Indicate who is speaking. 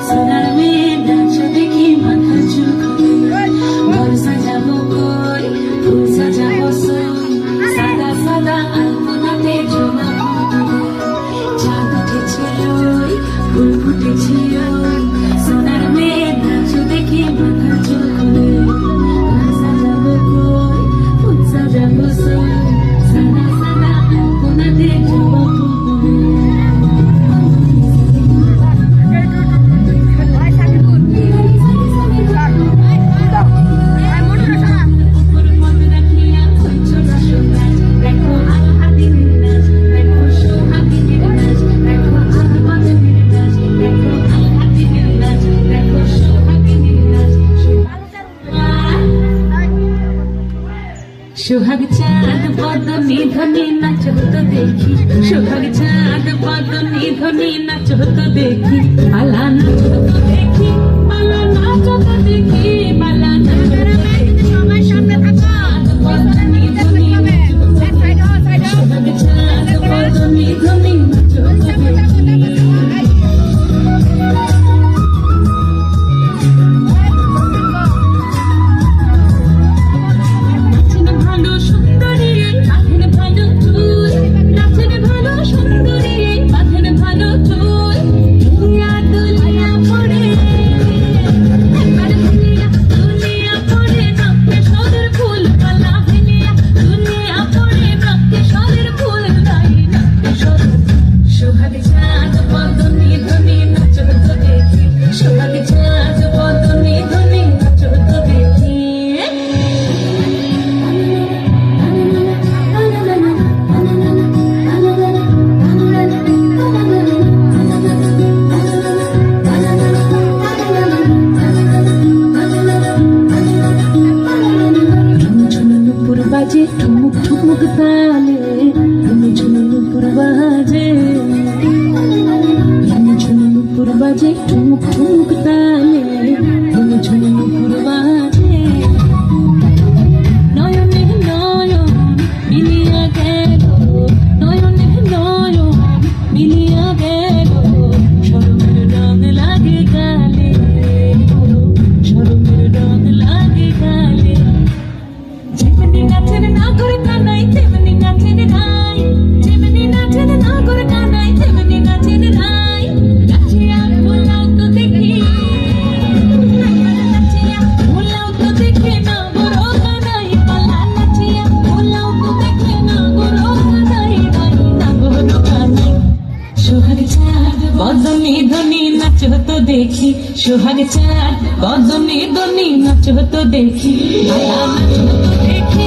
Speaker 1: সোনার মেয়ে নাচ দেখি মাথা চুল খুলে ঘর সাজাবো কই ফুল সাজাবো সই সাদা সাদা আলপনাতে জমা চাঁদ উঠেছিল ফুল ফুটেছিল সোনার মেয়ে নাচ দেখি মাথা চুল খুলে ঘর সাজাবো কই ফুল সাজাবো সই সাদা সাদা আলপনাতে জমা সোহাগ চাঁদ বদনি ধনি নাচ তো দেখি সোহাগ চাঁদ বদনি ধনি নাচ তো দেখি পালা নাচ তো দেখি পালা নাচ তো দেখি পালা নাচ সবাই সামনে থাকো বদনি ধনি সোহাগ চাঁদ বদনি ধনি নাচ তো দেখি বাজে ঠুমুক ঠুমুক তালে তুমি ঝুনুপুর বাজে তুমি ঝুনুপুর বাজে ঠুমুক ঠুমুক তালে তুমি ঝুনুপুর বাজে নয়নে নয়ন মিলিয়া গেল নয়নে নয়ন মিলিয়া গেল শরমের রং লাগে গালে শরমের রং লাগে গালে যেমনি নাচেন না করে কানাই তেমনি নাচেন নাই যেমনি নাচেন না করে কানাই তেমনি নাচেন নাই নাচিয়া ভোলাও তো দেখি নাচিয়া ভোলাও তো দেখে না বড় কানাই পালা নাচিয়া ভোলাও তো দেখে না বড় কানাই না বড় কানাই সোহাগ চাঁদ বদনি ধনি নাচ তো দেখি সোহাগ চাঁদ বদনি ধনি নাচ তো দেখি পালা নাচ তো দেখি